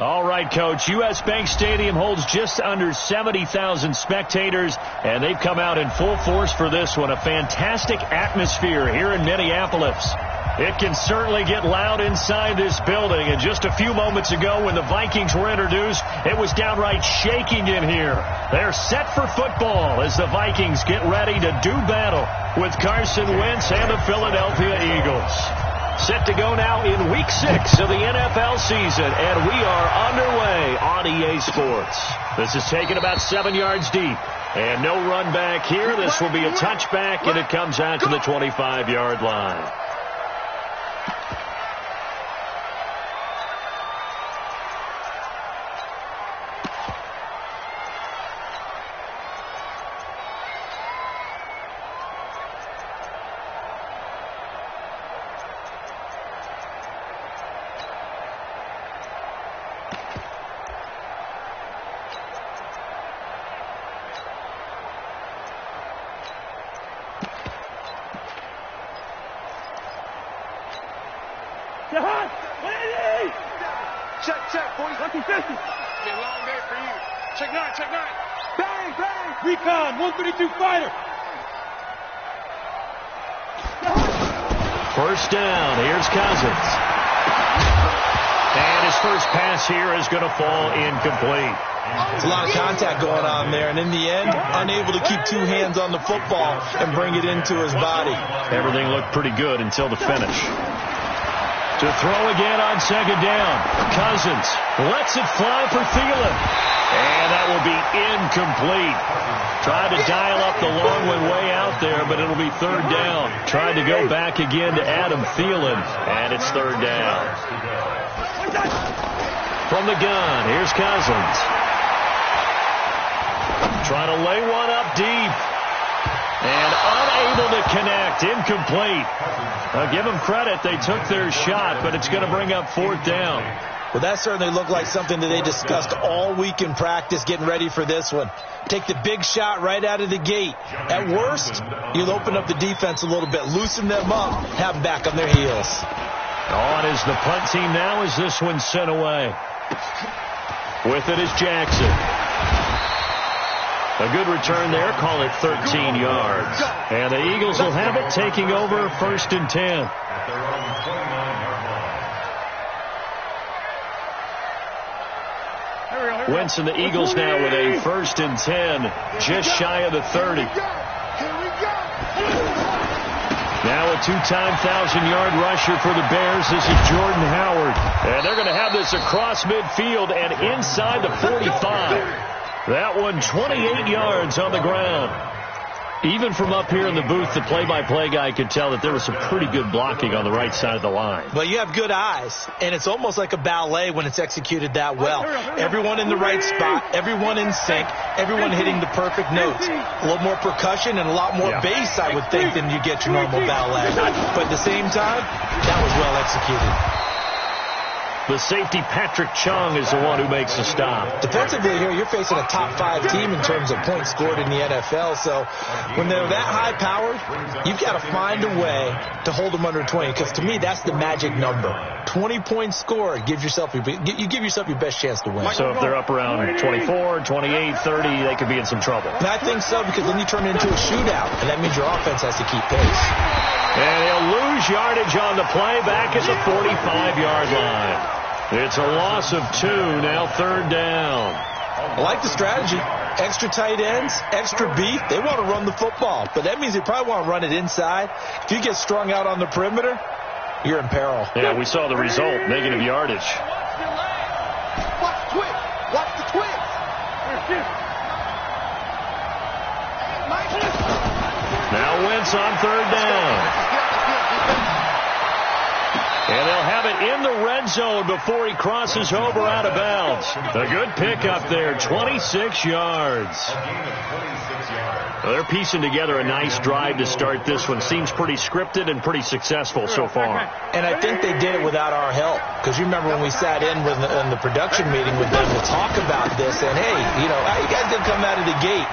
All right, Coach. U.S. Bank Stadium holds just under 70,000 spectators, and they've come out in full force for this one. A fantastic atmosphere here in Minneapolis. It can certainly get loud inside this building, and just a few moments ago when the Vikings were introduced, it was downright shaking in here. They're set for football as the Vikings get ready to do battle with Carson Wentz and the Philadelphia Eagles. Set to go now in Week 6 of the NFL season, and we are underway on EA Sports. This is taken about 7 yards deep, and no run back here. This will be a touchback, and it comes out to the 25-yard line. Check, boys. 50. It's a long day for you. Check 9. Bang. Recon, 132 fighter. First down. Here's Cousins. And his first pass here is going to fall incomplete. There's a lot of contact going on there, and in the end, unable to keep two hands on the football and bring it into his body. Everything looked pretty good until the finish. To throw again on second down. Cousins lets it fly for Thielen. And that will be incomplete. Tried to dial up the long one way out there, but it'll be third down. Tried to go back again to Adam Thielen, and it's third down. From the gun, here's Cousins. Trying to lay one up deep. And unable to connect. Incomplete. I'll give them credit. They took their shot, but it's going to bring up fourth down. Well, that certainly looked like something that they discussed all week in practice, getting ready for this one. Take the big shot right out of the gate. At worst, you'll open up the defense a little bit, loosen them up, have them back on their heels. On is the punt team now as this one's sent away. With it is Jackson. A good return there. Call it 13 yards. And the Eagles will have it, taking over first and 10. Wentz and the Eagles now with a first and 10, just shy of the 30. Now a two-time 1,000-yard rusher for the Bears. This is Jordan Howard. And they're going to have this across midfield and inside the 45. That one 28 yards on the ground. Even from up here in the booth, the play-by-play guy could tell that there was some pretty good blocking on the right side of the line. Well, you have good eyes, and it's almost like a ballet when it's executed that well. Everyone in the right spot, everyone in sync, everyone hitting the perfect notes. A little more percussion and a lot more bass, I would think, than you get your normal ballet. But at the same time, that was well executed. The safety, Patrick Chung, is the one who makes the stop. Defensively here, you're facing a top-5 team in terms of points scored in the NFL. So when they're that high-powered, you've got to find a way to hold them under 20. Because to me, that's the magic number. 20 points scored. You give yourself your best chance to win. So if they're up around 24, 28, 30, they could be in some trouble. And I think so, because then you turn it into a shootout, and that means your offense has to keep pace. And he'll lose yardage on the play back at the 45-yard line. It's a loss of 2, now third down. I like the strategy. Extra tight ends, extra beef. They want to run the football, but that means they probably want to run it inside. If you get strung out on the perimeter, you're in peril. Yeah, we saw the result, negative yardage. Watch the twist. Now Wentz on third down. And they'll have it in the red zone before he crosses over out of bounds. A good pickup there, 26 yards. Well, they're piecing together a nice drive to start this one. Seems pretty scripted and pretty successful so far. And I think they did it without our help. Because you remember when we sat in the production meeting with them to talk about this. And, hey, how you guys didn't come out of the gate?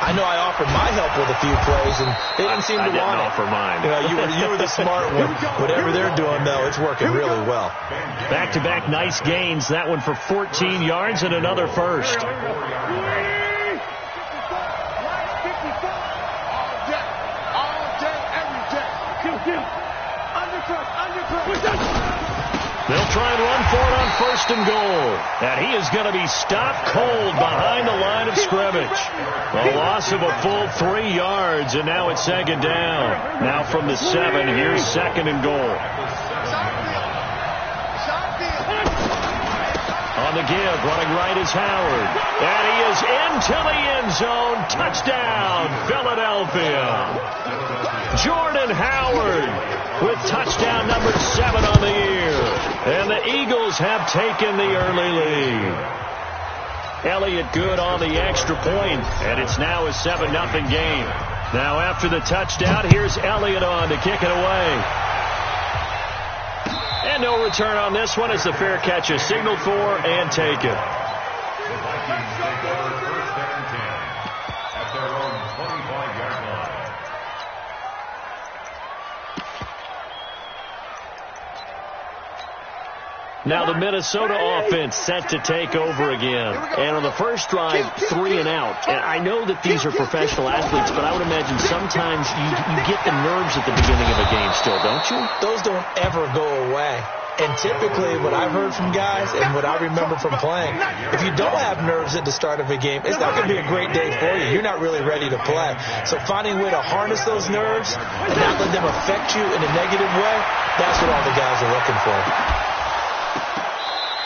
I know I offered my help with a few plays, and they didn't seem to want it. I didn't offer mine. You were the smart one. Whatever they're doing, though, it's working really well. Back-to-back nice gains. That one for 14 yards and another first. They'll try and run for it on 1st and goal. And he is going to be stopped cold behind the line of scrimmage. A loss of a full 3 yards, and now it's 2nd down. Now from the 7, here's 2nd and goal. On the give, running right is Howard. And he is into the end zone. Touchdown, Philadelphia. Jordan Howard with touchdown number 7 on the year. And the Eagles have taken the early lead. Elliott good on the extra point, and it's now a 7-0 game. Now after the touchdown, here's Elliott on to kick it away. And no return on this one as the fair catch is signaled for and taken. Now the Minnesota offense set to take over again. And on the first drive, 3 and out. And I know that these are professional athletes, but I would imagine sometimes you get the nerves at the beginning of a game still, don't you? Those don't ever go away. And typically what I've heard from guys and what I remember from playing, if you don't have nerves at the start of a game, it's not going to be a great day for you. You're not really ready to play. So finding a way to harness those nerves and not let them affect you in a negative way, that's what all the guys are looking for.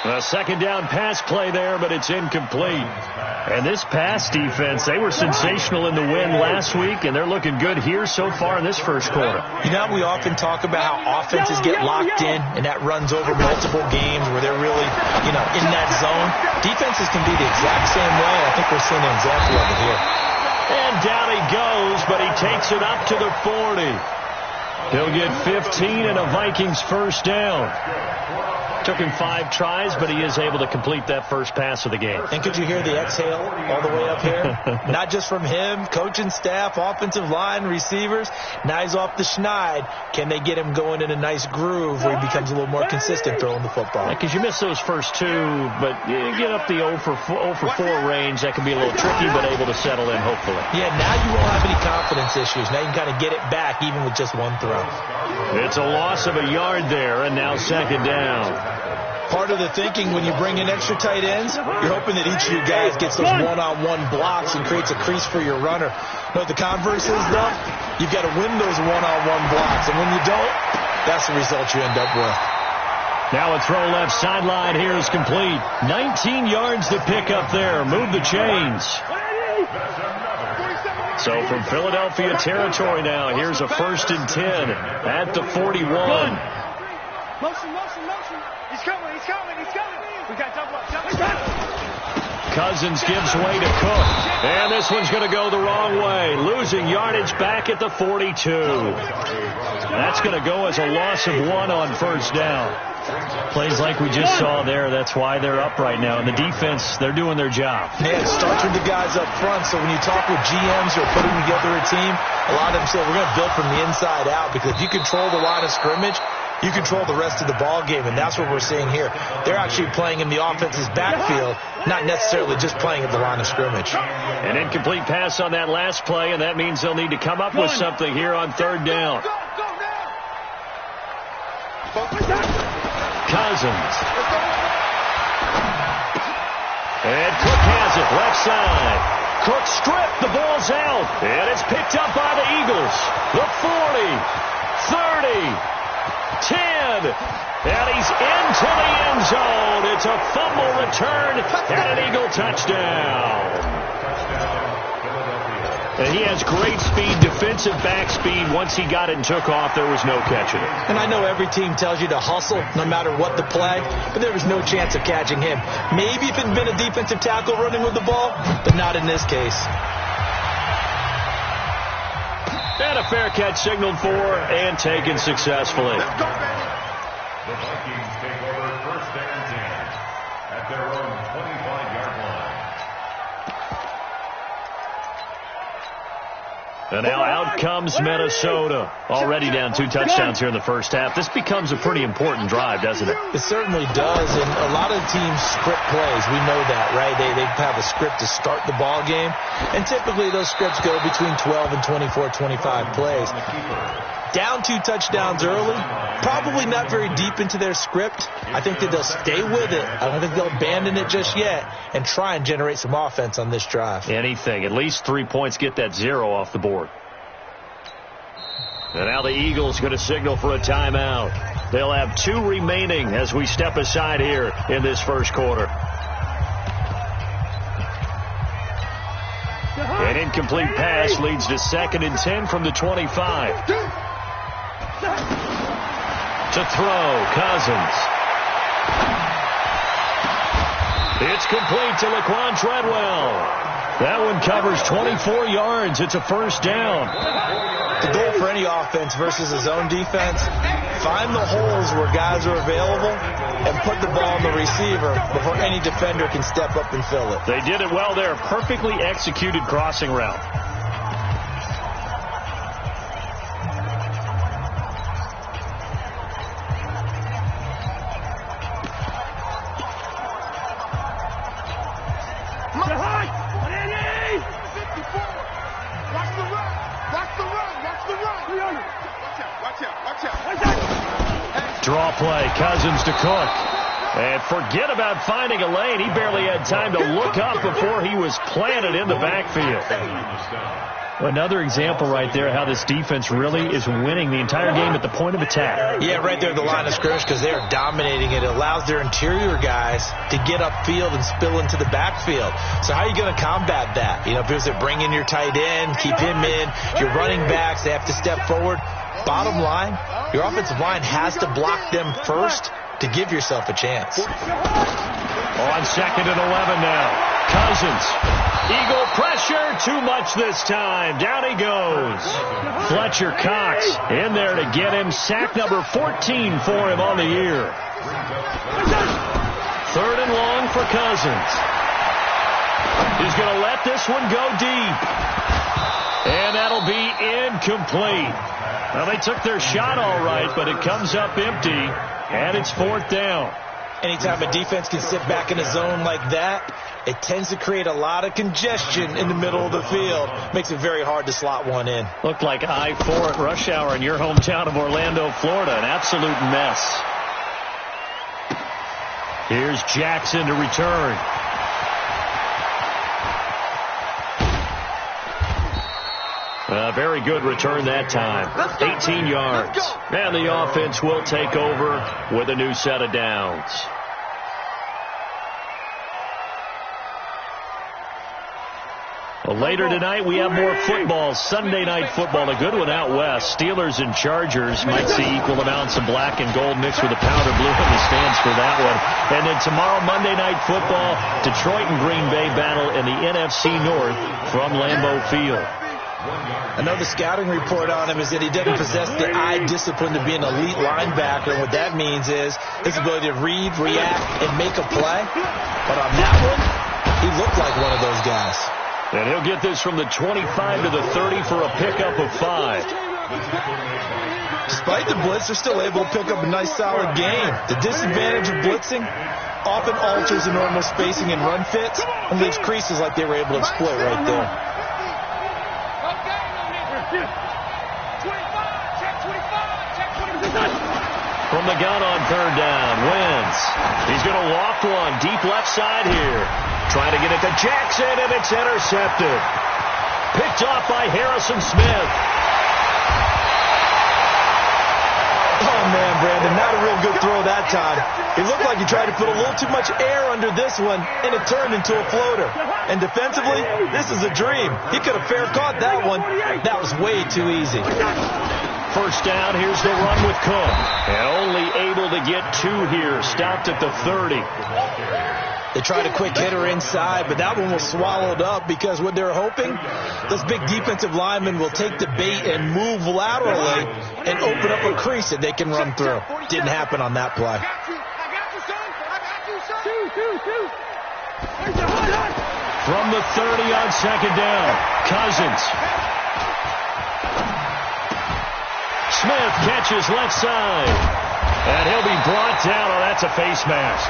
A 2nd down pass play there, but it's incomplete. And this pass defense, they were sensational in the win last week, and they're looking good here so far in this first quarter. You know, we often talk about how offenses get locked in, and that runs over multiple games where they're really, in that zone. Defenses can be the exact same way. I think we're seeing an example of it here. And down he goes, but he takes it up to the 40. He'll get 15 and a Vikings first down. Took him 5 tries, but he is able to complete that first pass of the game. And could you hear the exhale all the way up here? Not just from him, coaching staff, offensive line, receivers. Now he's off the schneid. Can they get him going in a nice groove where he becomes a little more consistent throwing the football? Because you miss those first 2, but you get up the 0 for 4 range. That can be a little tricky, but able to settle in, hopefully. Yeah, now you won't have any confidence issues. Now you can kind of get it back even with just 1 throw. It's a loss of a yard there, and now 2nd down. Part of the thinking when you bring in extra tight ends, you're hoping that each of you guys gets those one-on-one blocks and creates a crease for your runner. But the converse is, though, you've got to win those one-on-one blocks. And when you don't, that's the result you end up with. Now a throw left sideline here is complete. 19 yards to pick up there. Move the chains. So from Philadelphia territory now, here's a 1st and 10 at the 41. Motion. He's coming. We got double up. Cousins gives way to Cook. And this one's going to go the wrong way. Losing yardage back at the 42. That's going to go as a loss of 1 on 1st down. Plays like we just saw there. That's why they're up right now. And the defense, they're doing their job. Yeah, it starts with the guys up front. So when you talk with GMs who are putting together a team, a lot of them say, we're going to build from the inside out. Because if you control the line of scrimmage, you control the rest of the ball game, and that's what we're seeing here. They're actually playing in the offense's backfield, not necessarily just playing at the line of scrimmage. An incomplete pass on that last play, and that means they'll need to come up with something here on 3rd down. Cousins. And Cook has it, left side. Cook stripped, the ball's out, and it's picked up by the Eagles. The 40, 30, 10, and he's into the end zone. It's a fumble return and an Eagle touchdown. And he has great speed, defensive back speed. Once he got it and took off, there was no catching it. And I know every team tells you to hustle no matter what the play, but there was no chance of catching him. Maybe if it had been a defensive tackle running with the ball, but not in this case. And a fair catch signaled for and taken successfully. The Vikings take over 1st and 10 at their own 25-yard line. And now out comes Minnesota. Already down 2 touchdowns here in the first half. This becomes a pretty important drive, doesn't it? It certainly does, and a lot of teams script plays. We know that, right? They have a script to start the ball game, and typically those scripts go between 12 and 24, 25 plays. Down 2 touchdowns early, probably not very deep into their script. I think that they'll stay with it. I don't think they'll abandon it just yet and try and generate some offense on this drive. Anything. At least 3 points, get that 0 off the board. And now the Eagles going to signal for a timeout. They'll have 2 remaining as we step aside here in this first quarter. An incomplete pass leads to 2nd and 10 from the 25. To throw, Cousins. It's complete to Laquan Treadwell. That one covers 24 yards. It's a first down. The goal for any offense versus a zone defense, find the holes where guys are available and put the ball on the receiver before any defender can step up and fill it. They did it well there. Perfectly executed crossing route. Draw play, Cousins to Cook. And forget about finding a lane. He barely had time to look up before he was planted in the backfield. Another example right there how this defense really is winning the entire game at the point of attack. Yeah, right there at the line of scrimmage because they are dominating it. It allows their interior guys to get upfield and spill into the backfield. So how are you going to combat that? You know, if it was to bring in your tight end, keep him in, your running backs, they have to step forward. Bottom line, your offensive line has to block them first to give yourself a chance. On 2nd and 11 now. Cousins. Eagle pressure. Too much this time. Down he goes. Fletcher Cox in there to get him. Sack number 14 for him on the year. 3rd and long for Cousins. He's going to let this one go deep. And that'll be incomplete. Well, they took their shot all right, but it comes up empty, and it's 4th down. Anytime a defense can sit back in a zone like that, it tends to create a lot of congestion in the middle of the field. Makes it very hard to slot one in. Looked like I-4 at rush hour in your hometown of Orlando, Florida. An absolute mess. Here's Jackson to return. Very good return that time. 18 yards. And the offense will take over with a new set of downs. Well, later tonight, we have more football. Sunday night football, a good one out west. Steelers and Chargers might see equal amounts of black and gold mixed with a powder blue in the stands for that one. And then tomorrow, Monday night football, Detroit and Green Bay battle in the NFC North from Lambeau Field. Another scouting report on him is that he doesn't possess the eye discipline to be an elite linebacker. And what that means is his ability to read, react, and make a play. But on that one, he looked like one of those guys. And he'll get this from the 25 to the 30 for a pickup of 5. Despite the blitz, they're still able to pick up a nice, solid gain. The disadvantage of blitzing often alters the normal spacing and run fits and leaves creases like they were able to exploit right there. From the gun on 3rd down, Wentz. He's going to loft one deep left side here. Trying to get it to Jackson, and it's intercepted. Picked off by Harrison Smith. Oh, man, Brandon, not a real good throw that time. It looked like he tried to put a little too much air under this one, and it turned into a floater. And defensively, this is a dream. He could have fair caught that one. That was way too easy. First down, here's the run with Cook. And only able to get 2 here. Stopped at the 30. They tried a quick hitter inside, but that one was swallowed up because what they're hoping, those big defensive linemen will take the bait and move laterally and open up a crease that they can run through. Didn't happen on that play. From the 30 on 2nd down, Cousins. Smith catches left side. And he'll be brought down. Oh, that's a face mask.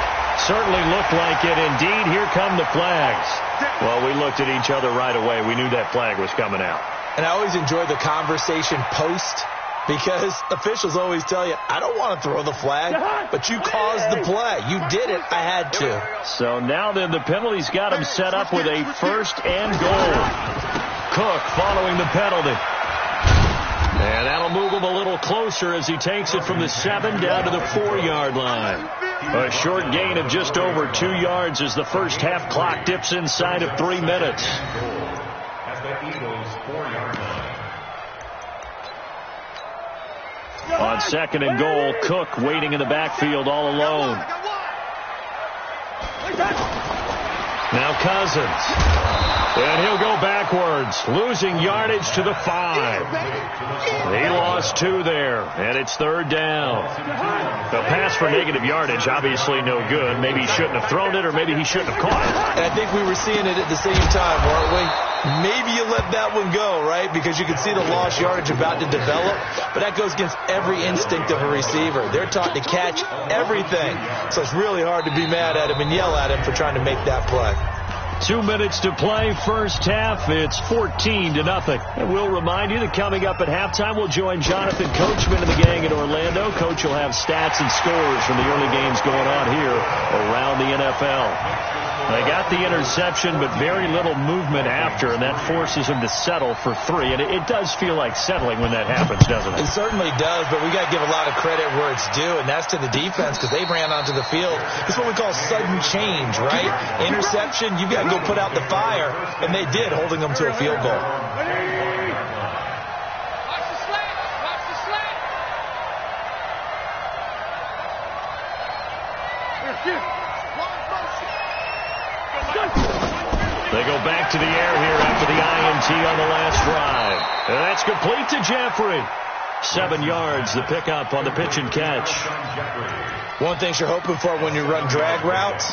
Certainly looked like it. Indeed, here come the flags. Well, we looked at each other right away. We knew that flag was coming out. And I always enjoy the conversation post, because officials always tell you, I don't want to throw the flag, but you caused the play. You did it. I had to. So now then the penalty's got him set up with a first and goal. Cook following the penalty. And that'll move him a little closer as he takes it from the 7 down to the 4-yard line. A short gain of just over 2 yards as the first half clock dips inside of 3 minutes. At the Eagles' 4-yard line. On second and goal, Cook waiting in the backfield all alone. Now Cousins. And he'll go backwards, losing yardage to the 5. He lost 2 there, and it's 3rd down. The pass for negative yardage, obviously no good. Maybe he shouldn't have thrown it, or maybe he shouldn't have caught it. And I think we were seeing it at the same time, weren't we? Maybe you let that one go, right? Because you can see the lost yardage about to develop. But that goes against every instinct of a receiver. They're taught to catch everything. So it's really hard to be mad at him and yell at him for trying to make that play. 2 minutes to play, first half. It's 14-0. And we'll remind you that coming up at halftime, we'll join Jonathan Coachman and the gang in Orlando. Coach will have stats and scores from the early games going on here around the NFL. They got the interception, but very little movement after, and that forces him to settle for 3. And it does feel like settling when that happens, doesn't it? It certainly does, but we got to give a lot of credit where it's due, and that's to the defense, because they ran onto the field. It's what we call sudden change, right? Interception, you got to go put out the fire, and they did, holding them to a field goal. They go back to the air here after the INT on the last drive. And that's complete to Jeffrey. 7 yards, the pickup on the pitch and catch. One thing you're hoping for when you run drag routes,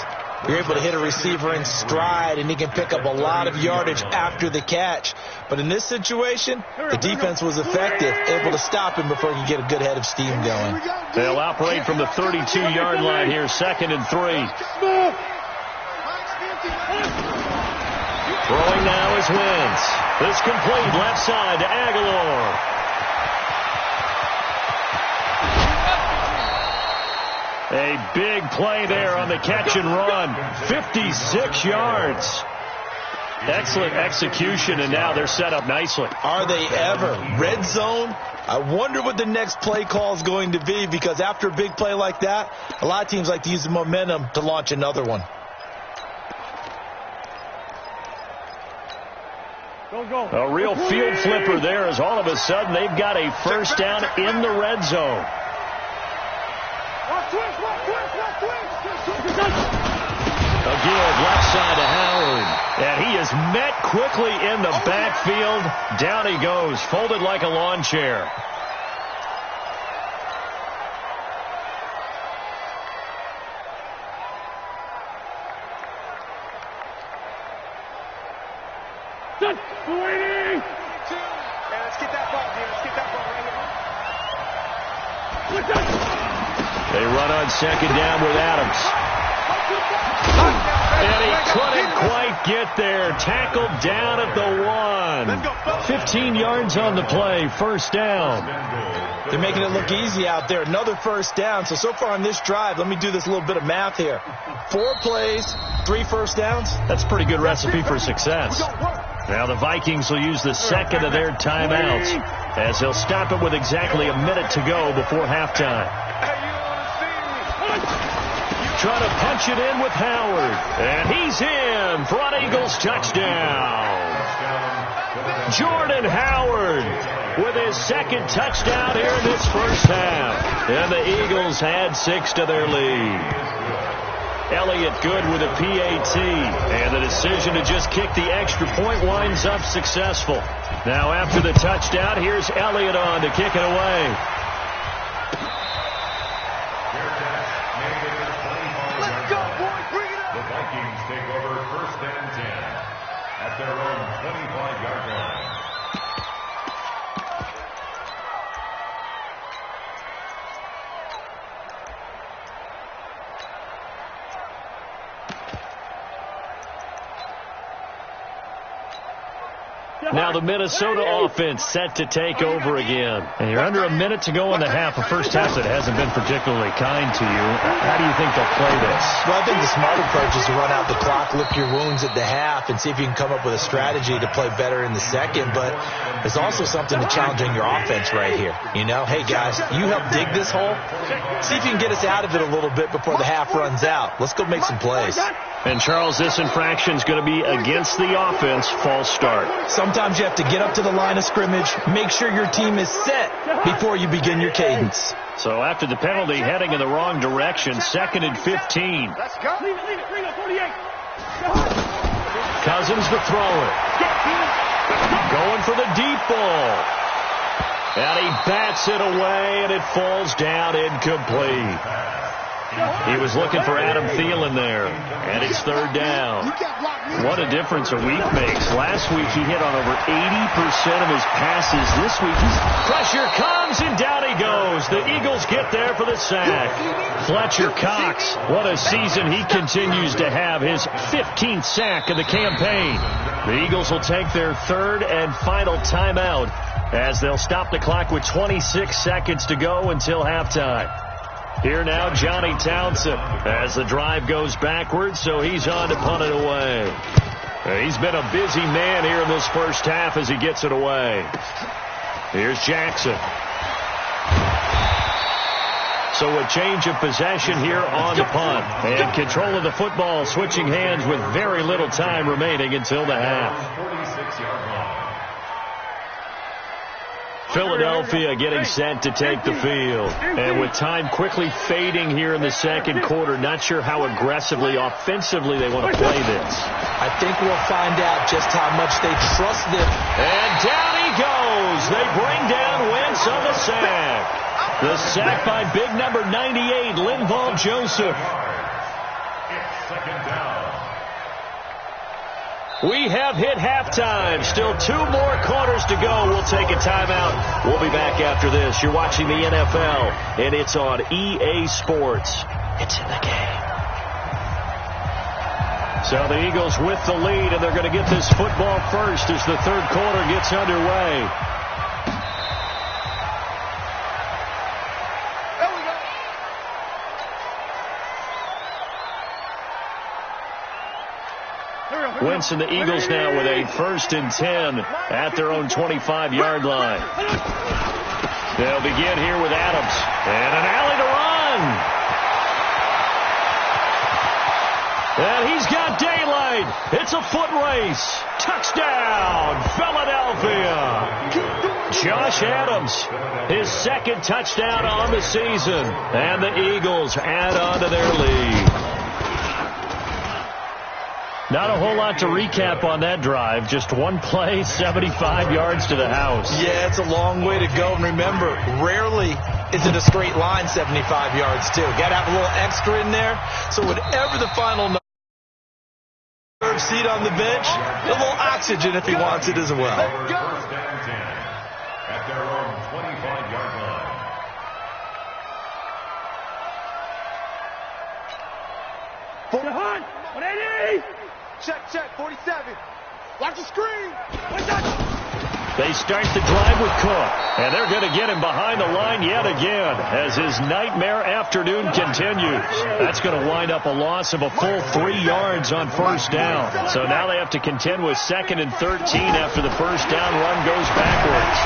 you're able to hit a receiver in stride, and he can pick up a lot of yardage after the catch. But in this situation, the defense was effective, able to stop him before he could get a good head of steam going. They'll operate from the 32-yard line here, 2nd and 3. Throwing now is Wentz. This complete left side to Aguilar. A big play there on the catch and run. 56 yards. Excellent execution, and now they're set up nicely. Are they ever? Red zone? I wonder what the next play call is going to be, because after a big play like that, a lot of teams like to use the momentum to launch another one. A real field flipper there, as all of a sudden they've got a first down in the red zone. A give left side to Howard. And he is met quickly in the backfield. Down he goes, folded like a lawn chair. They run on second down with Adams. And he couldn't quite get there. Tackled down at the 1. 15 yards on the play. First down. They're making it look easy out there. Another first down. So far on this drive, let me do this little bit of math here. 4 plays, 3 first downs. That's a pretty good recipe for success. Now the Vikings will use the second of their timeouts, as they'll stop it with exactly a minute to go before halftime. Trying to punch it in with Howard. And he's in for an Eagles touchdown. Jordan Howard with his second touchdown here in this first half. And the Eagles had 6 to their lead. Elliott good with a PAT. And the decision to just kick the extra point winds up successful. Now after the touchdown, here's Elliott on to kick it away. The Vikings take over 1st and 10 at their own 25-yard line. Now the Minnesota offense set to take over again. And you're under a minute to go in the half. A first half that hasn't been particularly kind to you. How do you think they'll play this? Well, I think the smart approach is to run out the clock, lick your wounds at the half, and see if you can come up with a strategy to play better in the second. But there's also something to challenging your offense right here. You know, hey, guys, you help dig this hole. See if you can get us out of it a little bit before the half runs out. Let's go make some plays. And, Charles, this infraction is going to be against the offense. False start. Sometimes you have to get up to the line of scrimmage, make sure your team is set before you begin your cadence. So after the penalty, heading in the wrong direction, 2nd and 15. Let's go. Leave it, 48. Cousins to throw it. Going for the deep ball. And he bats it away, and it falls down incomplete. He was looking for Adam Thielen there, and it's 3rd down. What a difference a week makes. Last week he hit on over 80% of his passes. This week pressure comes, and down he goes. The Eagles get there for the sack. Fletcher Cox, what a season he continues to have. His 15th sack of the campaign. The Eagles will take their 3rd and final timeout as they'll stop the clock with 26 seconds to go until halftime. Here now, Johnny Townsend, as the drive goes backwards, so he's on to punt it away. He's been a busy man here in this first half as he gets it away. Here's Jackson. So a change of possession here on the punt. And control of the football, switching hands with very little time remaining until the half. 46-yard line. Philadelphia getting set to take the field. And with time quickly fading here in the second quarter, not sure how aggressively, offensively they want to play this. I think we'll find out just how much they trust them. And down he goes. They bring down Wentz on the sack. The sack by big number 98, Linval Joseph. It's 2nd down. We have hit halftime. Still 2 more quarters to go. We'll take a timeout. We'll be back after this. You're watching the NFL, and it's on EA Sports. It's in the game. So the Eagles with the lead, and they're going to get this football first as the 3rd quarter gets underway. Wentz and the Eagles now with a 1st and 10 at their own 25-yard line. They'll begin here with Adams. And an alley to run. And he's got daylight. It's a foot race. Touchdown, Philadelphia. Josh Adams, his 2nd touchdown on the season. And the Eagles add on to their lead. Not a whole lot to recap on that drive. Just one play, 75 yards to the house. Yeah, it's a long way to go. And remember, rarely is it a straight line 75 yards, too. Got to have a little extra in there. So whatever the final seat on the bench, a little oxygen if he wants it as well. 1st and 10 at their own 25-yard line. For the hunt. 180. Check, 47. Watch the screen. They start the drive with Cook, and they're going to get him behind the line yet again as his nightmare afternoon continues. That's going to wind up a loss of a full 3 yards on 1st down. So now they have to contend with 2nd and 13 after the 1st down run goes backwards.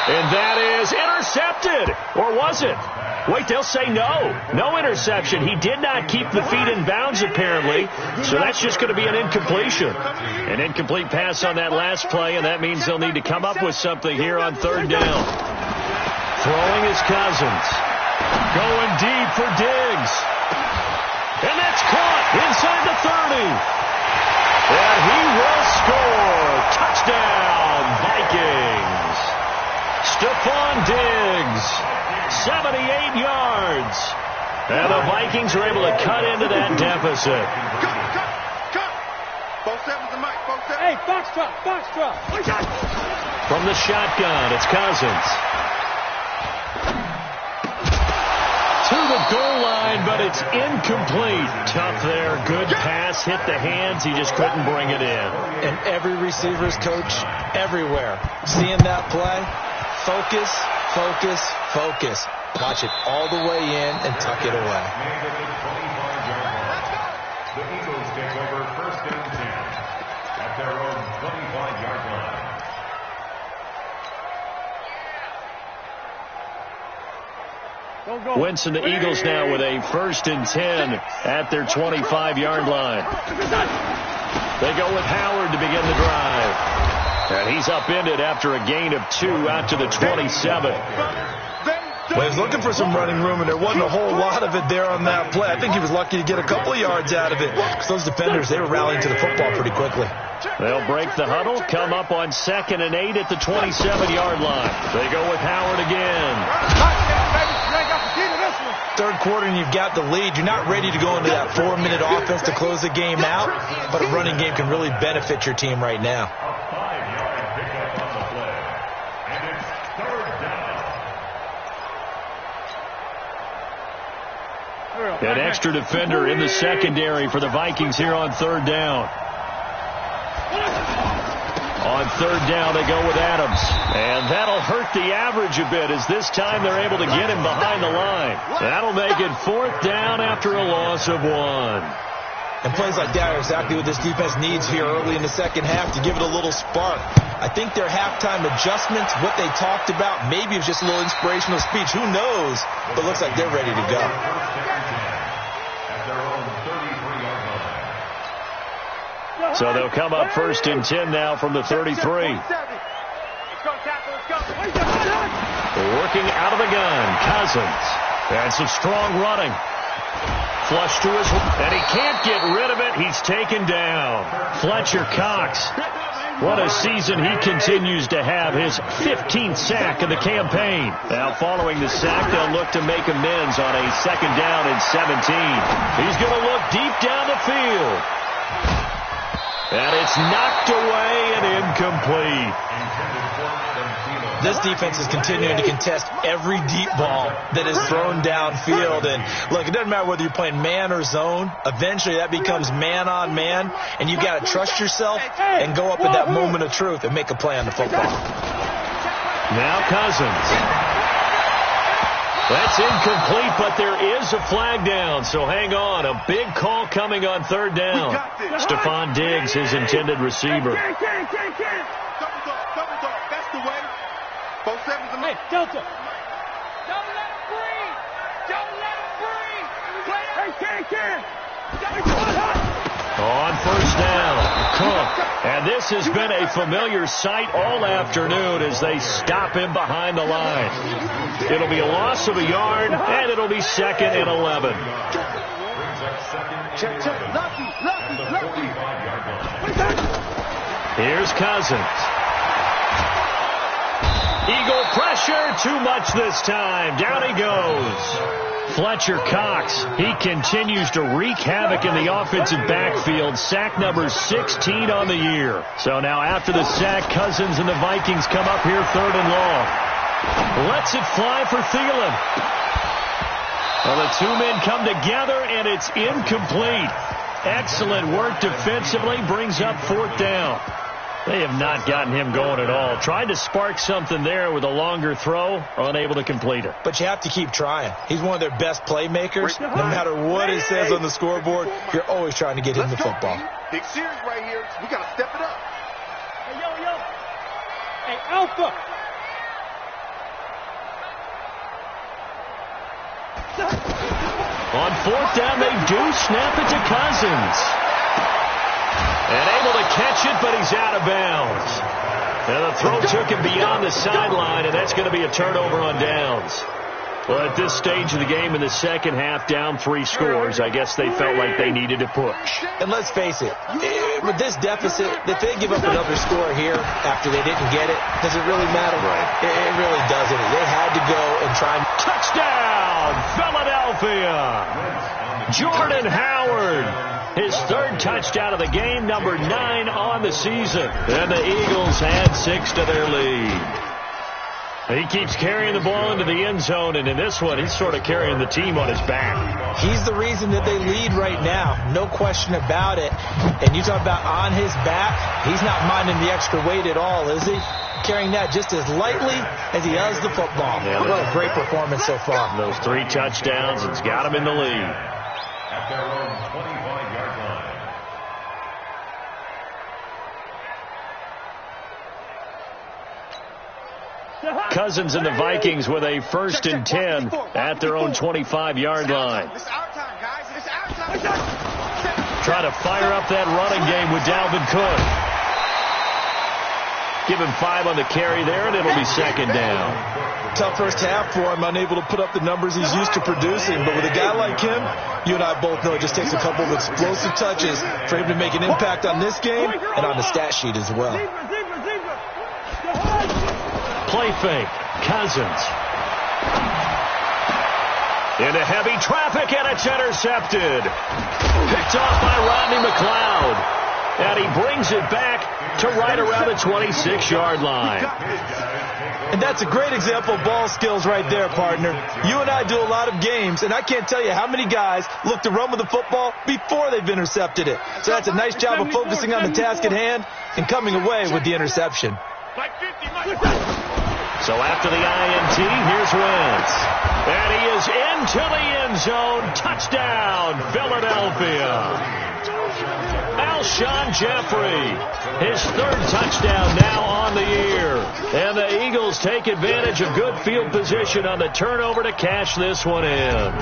And that is intercepted. Or was it? Wait, they'll say no. No interception. He did not keep the feet in bounds, apparently. So that's just going to be an incompletion. An incomplete pass on that last play, and that means they'll need to come up with something here on 3rd down. Throwing is Cousins. Going deep for Diggs. And that's caught inside the 30. And he will score. Touchdown, Vikings. Stephon Diggs. 78 yards. And the Vikings are able to cut into that deficit. Cut. Both sevens and Mike. Both sevens. Hey, box truck. From the shotgun, it's Cousins. To the goal line, but it's incomplete. Tough there. Good pass. Hit the hands. He just couldn't bring it in. And every receiver's coach everywhere. Seeing that play, focus, focus, focus. Watch it all the way in and tuck it away. The Eagles take over first and 10 at their own 25-yard line. Winston, the Eagles now with a first and 10 at their 25-yard line. They go with Howard to begin the drive. And he's upended after a gain of 2 out to the 27. Well, he was looking for some running room, and there wasn't a whole lot of it there on that play. I think he was lucky to get a couple of yards out of it, because those defenders, they were rallying to the football pretty quickly. They'll break the huddle, come up on 2nd and 8 at the 27-yard line. They go with Howard again. Third quarter, and you've got the lead. You're not ready to go into that 4-minute offense to close the game out, but a running game can really benefit your team right now. A 5-yard pickup on the play. And it's third down. An extra defender in the secondary for the Vikings here on third down. On third down, they go with Adams. And that'll hurt the average a bit, as this time they're able to get him behind the line. That'll make it 4th down after a loss of 1. And plays like that are exactly what this defense needs here early in the second half to give it a little spark. I think their halftime adjustments, what they talked about, maybe it was just a little inspirational speech. Who knows? But it looks like they're ready to go. So they'll come up first and 10 now from the 33. Working out of the gun, Cousins. And some strong running. Flush to his, and he can't get rid of it. He's taken down. Fletcher Cox. What a season he continues to have. His 15th sack of the campaign. Now following the sack, they'll look to make amends on a 2nd down and 17. He's going to look deep down the field. And it's knocked away and incomplete. This defense is continuing to contest every deep ball that is thrown downfield. And look, it doesn't matter whether you're playing man or zone. Eventually that becomes man on man. And you've got to trust yourself and go up at that moment of truth and make a play on the football. Now Cousins. That's incomplete, but there is a flag down, so hang on. A big call coming on third down. Stephon Diggs, his intended receiver. Double dog. That's the way. Both sevens and hey, Delta. Don't let him breathe. Don't let him breathe. Hey, can. On first down, Cook. And this has been a familiar sight all afternoon as they stop him behind the line. It'll be a loss of a yard, and it'll be 2nd and 11. Check. Lucky. Here's Cousins. Eagle pressure, too much this time. Down he goes. Fletcher Cox, he continues to wreak havoc in the offensive backfield. Sack number 16 on the year. So now after the sack, Cousins and the Vikings come up here 3rd and long. Lets it fly for Thielen. Well, the two men come together, and it's incomplete. Excellent work defensively, brings up 4th down. They have not gotten him going at all. Tried to spark something there with a longer throw, unable to complete it. But you have to keep trying. He's one of their best playmakers. No matter what it says on the scoreboard, you're always trying to get him the football. Big series right here. We got to step it up. Hey, yo. Hey, Alpha. On 4th down, they do snap it to Cousins. And able to catch it, but he's out of bounds. And the throw took him beyond the sideline, and that's going to be a turnover on downs. Well, at this stage of the game in the second half, down 3 scores, I guess they felt like they needed to push. And let's face it, with this deficit, if they give up another score here after they didn't get it, does it really matter? Right. It really doesn't. They had to go and try. Touchdown, Philadelphia! Jordan Howard, his 3rd touchdown of the game, number 9 on the season. And the Eagles add 6 to their lead. He keeps carrying the ball into the end zone, and in this one, he's sort of carrying the team on his back. He's the reason that they lead right now. No question about it. And you talk about on his back, he's not minding the extra weight at all, is he? Carrying that just as lightly as he does the football. Yeah, what a great performance so far. Those 3 touchdowns, it's got him in the lead. At their own 25-yard line. Cousins and the Vikings with a 1st and 10 at their own 25-yard line. It's our time, guys. It's our time. Trying to fire up that running game with Dalvin Cook. Give him 5 on the carry there, and it'll be 2nd down. Tough first half for him, unable to put up the numbers he's used to producing. But with a guy like him, you and I both know it just takes a couple of explosive touches for him to make an impact on this game and on the stat sheet as well. Play fake. Cousins. Into heavy traffic, and it's intercepted. Picked off by Rodney McLeod. And he brings it back to right around the 26-yard line. And that's a great example of ball skills right there, partner. You and I do a lot of games, and I can't tell you how many guys look to run with the football before they've intercepted it. So that's a nice job of focusing on the task at hand and coming away with the interception. So after the INT, here's Wentz. And he is into the end zone. Touchdown, Philadelphia. Alshon Jeffrey, his 3rd touchdown now on the year. And the Eagles take advantage of good field position on the turnover to cash this one in.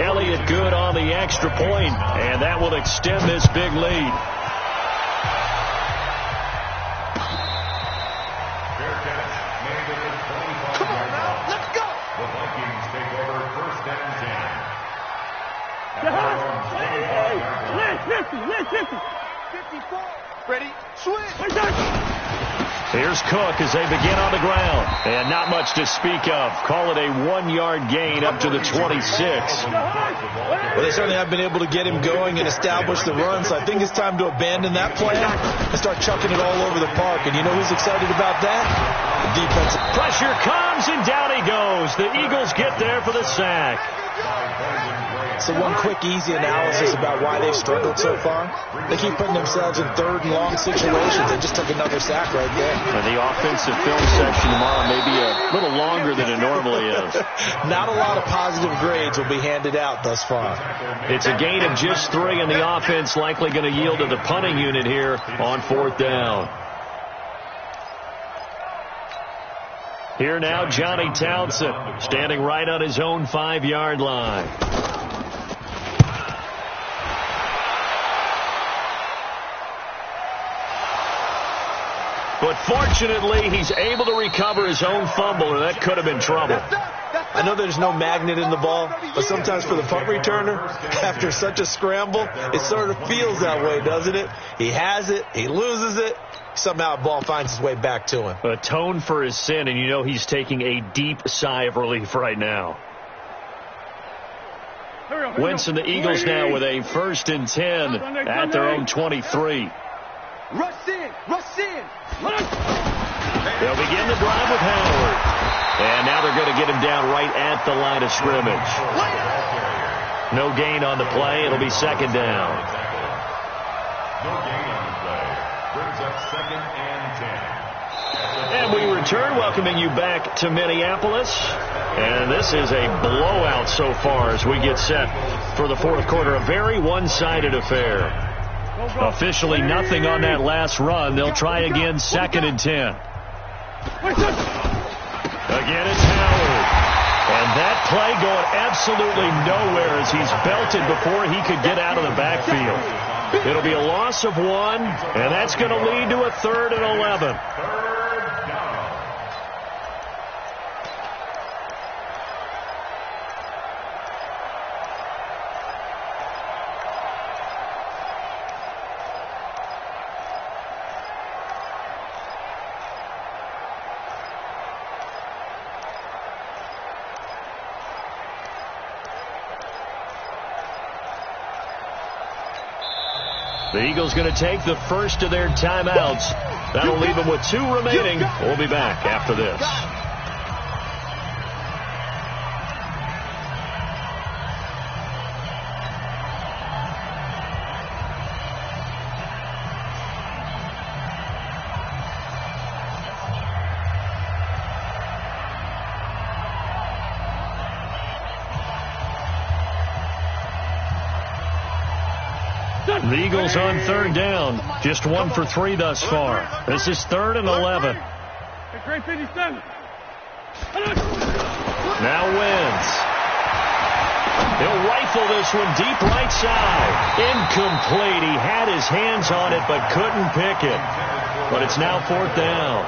Elliott good on the extra point, and that will extend this big lead. Come on now, let's go. The Vikings take over 1st and 10. 54. Ready, switch. Here's Cook as they begin on the ground. And not much to speak of. Call it a 1-yard gain up to the 26. Well, they certainly have been able to get him going and establish the run, so I think it's time to abandon that plan and start chucking it all over the park. And you know who's excited about that? The defense. Pressure comes, and down he goes. The Eagles get there for the sack. So one quick, easy analysis about why they've struggled so far. They keep putting themselves in 3rd and long situations. They just took another sack right there. And the offensive film section tomorrow may be a little longer than it normally is. Not a lot of positive grades will be handed out thus far. It's a gain of just 3, and the offense likely going to yield to the punting unit here on 4th down. Here now, Johnny Townsend, standing right on his own 5-yard line. But fortunately, he's able to recover his own fumble, or that could have been trouble. I know there's no magnet in the ball, but sometimes for the punt returner, after such a scramble, it sort of feels that way, doesn't it? He has it, he loses it, somehow the ball finds its way back to him. Atone for his sin, and you know he's taking a deep sigh of relief right now. Wentz and the Eagles now with a 1st and 10 at their own 23. Rush in, rush in. They'll begin the drive with Howard. And now they're going to get him down right at the line of scrimmage. No gain on the play. It'll be 2nd down. No gain on the play. Brings up 2nd and 10. And we return, welcoming you back to Minneapolis. And this is a blowout so far as we get set for the 4th quarter. A very one-sided affair. Officially nothing on that last run. They'll try again, 2nd and 10. Again, it's Howard. And that play going absolutely nowhere as he's belted before he could get out of the backfield. It'll be a loss of 1, and that's going to lead to a 3rd and 11. The Eagles going to take the first of their timeouts. That'll leave them with 2 remaining. We'll be back after this. The Eagles on third down. Just 1 for 3 thus far. This is 3rd and 11. Now wins. He'll rifle this one deep right side. Incomplete. He had his hands on it but couldn't pick it. But it's now 4th down.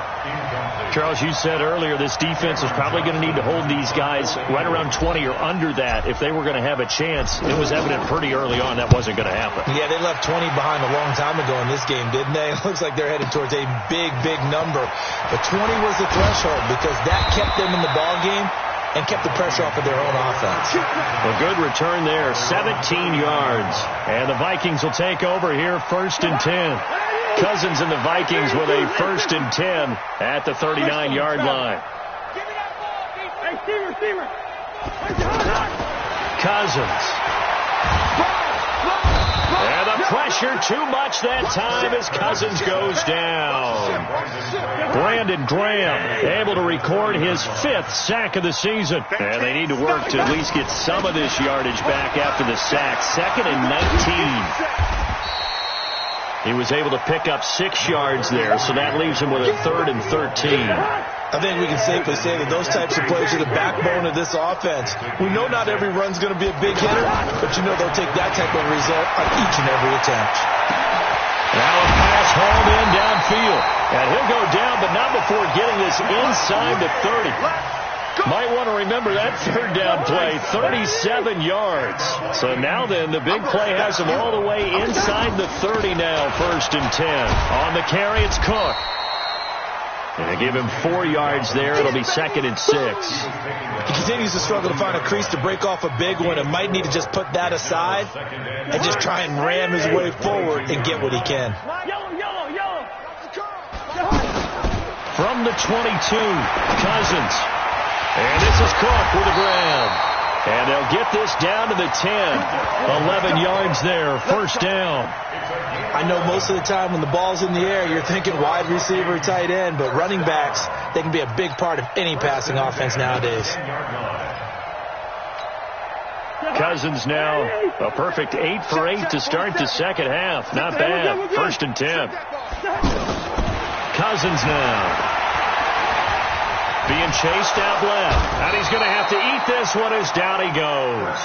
Charles, you said earlier this defense is probably going to need to hold these guys right around 20 or under that if they were going to have a chance. It was evident pretty early on that wasn't going to happen. Yeah, they left 20 behind a long time ago in this game, didn't they? It looks like they're headed towards a big, big number. But 20 was the threshold because that kept them in the ball game and kept the pressure off of their own offense. A good return there, 17 yards. And the Vikings will take over here, 1st and 10. Cousins and the Vikings with a 1st and 10 at the 39-yard line. Cousins. And the pressure too much that time as Cousins goes down. Brandon Graham able to record his 5th sack of the season. And they need to work to at least get some of this yardage back after the sack. 2nd and 19. He was able to pick up 6 yards there, so that leaves him with a 3rd and 13. I think we can safely say that those types of plays are the backbone of this offense. We know not every run's going to be a big hitter, but you know they'll take that type of result on each and every attempt. Now a pass hauled in downfield. And he'll go down, but not before getting this inside the 30. Might want to remember that 3rd down play, 37 yards. So now then, the big play has him all the way inside the 30 now, 1st and 10. On the carry, it's Cook. And they give him 4 yards there. It'll be 2nd and 6. He continues to struggle to find a crease to break off a big one and might need to just put that aside and just try and ram his way forward and get what he can. From the 22, Cousins. And this is Cook with the grab. And they'll get this down to the 10. 11 yards there, 1st down. I know most of the time when the ball's in the air, you're thinking wide receiver, tight end, but running backs, they can be a big part of any passing offense nowadays. Cousins now a perfect 8 for 8 to start the second half. Not bad. 1st and 10. Cousins now being chased out left. And he's going to have to eat this one as down he goes.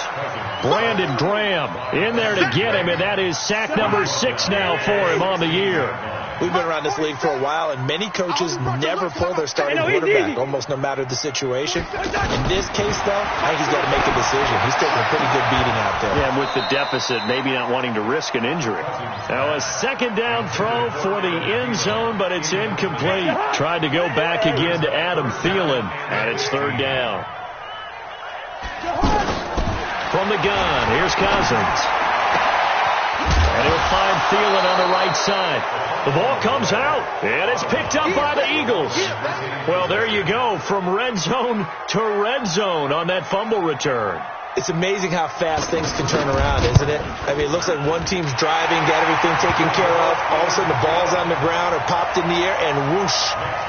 Brandon Graham in there to get him, and that is sack number 6 now for him on the year. We've been around this league for a while, and many coaches never pull their starting quarterback, almost no matter the situation. In this case, though, I think he's got to make a decision. He's taking a pretty good beating out there. Yeah, with the deficit, maybe not wanting to risk an injury. Now a 2nd down throw for the end zone, but it's incomplete. Tried to go back again to Adam Thielen, and it's 3rd down. From the gun, here's Cousins. And he'll find Thielen on the right side. The ball comes out, and it's picked up by the Eagles. Well, there you go, from red zone to red zone on that fumble return. It's amazing how fast things can turn around, isn't it? I mean, it looks like one team's driving, got everything taken care of. All of a sudden, the ball's on the ground or popped in the air, and whoosh,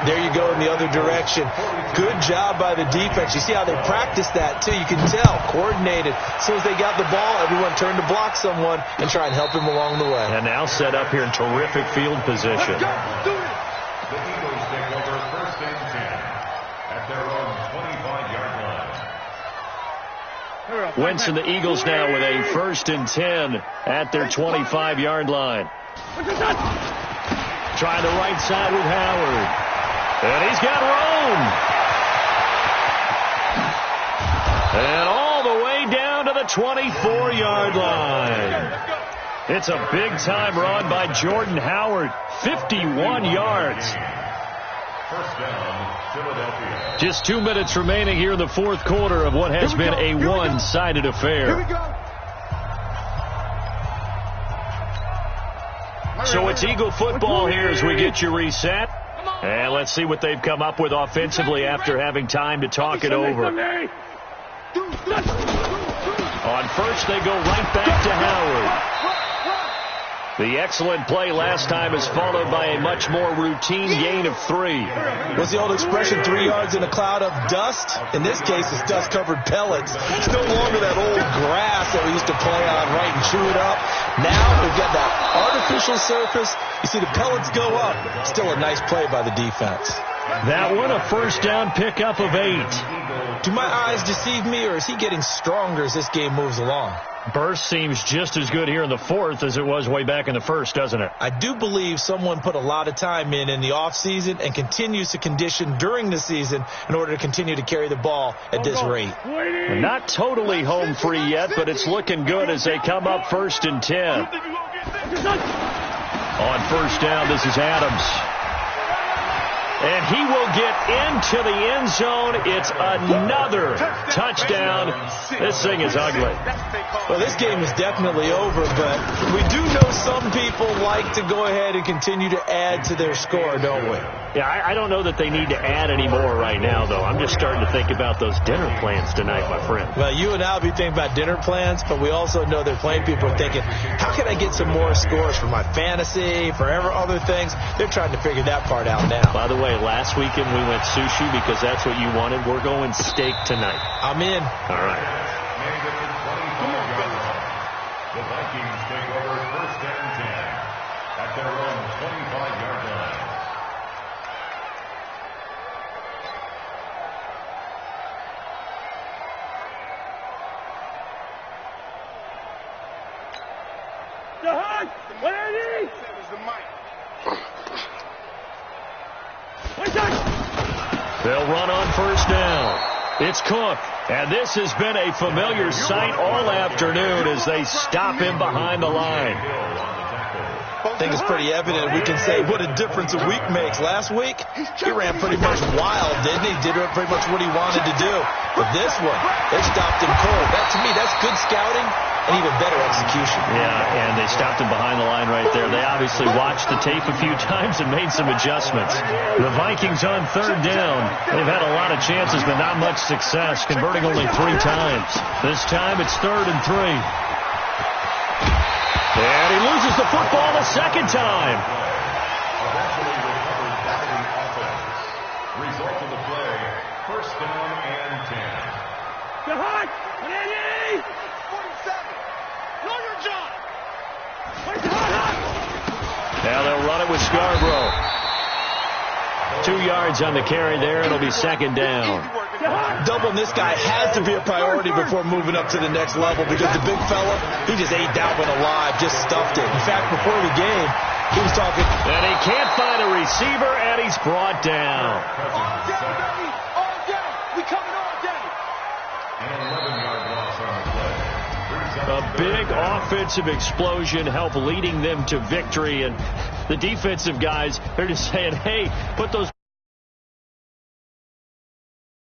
there you go in the other direction. Good job by the defense. You see how they practiced that, too. You can tell, coordinated. As soon as they got the ball, everyone turned to block someone and try and help him along the way. And now set up here in terrific field position. The Eagles take over 1st and 10 at their own 25-yard line. Wentz and the Eagles now with a 1st and 10 at their 25-yard line. Trying the right side with Howard. And he's got room. And all the way down to the 24-yard line. It's a big-time run by Jordan Howard. 51 yards. 1st down, Philadelphia. Just 2 minutes remaining here in the 4th quarter of what has been a one-sided affair. So it's Eagle football here as we get you reset. And let's see what they've come up with offensively after having time to talk it over. On first, they go right back to Howard. The excellent play last time is followed by a much more routine gain of 3. What's the old expression, 3 yards in a cloud of dust? In this case, it's dust-covered pellets. It's no longer that old grass that we used to play on, right, and chew it up. Now we've got that artificial surface. You see the pellets go up. Still a nice play by the defense. That one, a first down pickup of 8. Do my eyes deceive me, or is he getting stronger as this game moves along? Burst seems just as good here in the 4th as it was way back in the 1st, doesn't it? I do believe someone put a lot of time in the offseason and continues to condition during the season in order to continue to carry the ball at this rate. We're not totally home free yet, but it's looking good as they come up 1st and 10. On first down, this is Adams. And he will get into the end zone. It's another touchdown. This thing is ugly. Well, this game is definitely over, but we do know some people like to go ahead and continue to add to their score, don't we? Yeah, I don't know that they need to add any more right now, though. I'm just starting to think about those dinner plans tonight, my friend. Well, you and I will be thinking about dinner plans, but we also know they're playing people are thinking, how can I get some more scores for my fantasy, for other things? They're trying to figure that part out now. By the way, last weekend we went sushi because that's what you wanted. We're going steak tonight. I'm in. All right. The Vikings take over first and 10 at their own 25-yard line. They'll run on first down. It's Cook, and this has been a familiar sight all afternoon as they stop him behind the line. I think it's pretty evident. We can say what a difference a week makes. Last week, he ran pretty much wild, didn't he? Did pretty much what he wanted to do. But this one, they stopped him cold. That, to me, that's good scouting and even better execution. Yeah, and they stopped him behind the line right there. They obviously watched the tape a few times and made some adjustments. The Vikings on third down. They've had a lot of chances, but not much success, converting only 3 times. This time it's 3rd and 3. And he loses the football a second time. Eventually recovered by the offense. Result of the play, first down and 10. Good hot! 47. Know your job. Now they'll run it with Scarborough. 2 yards on the carry there. It'll be second down. Doubling this guy has to be a priority before moving up to the next level because the big fella, he just ate that one alive, just stuffed it. In fact, before the game, he was talking. And he can't find a receiver, and he's brought down. All day, baby. All day. We coming all day. An 11-yard loss on the play. A big offensive explosion helped leading them to victory, and the defensive guys, they're just saying, hey, put those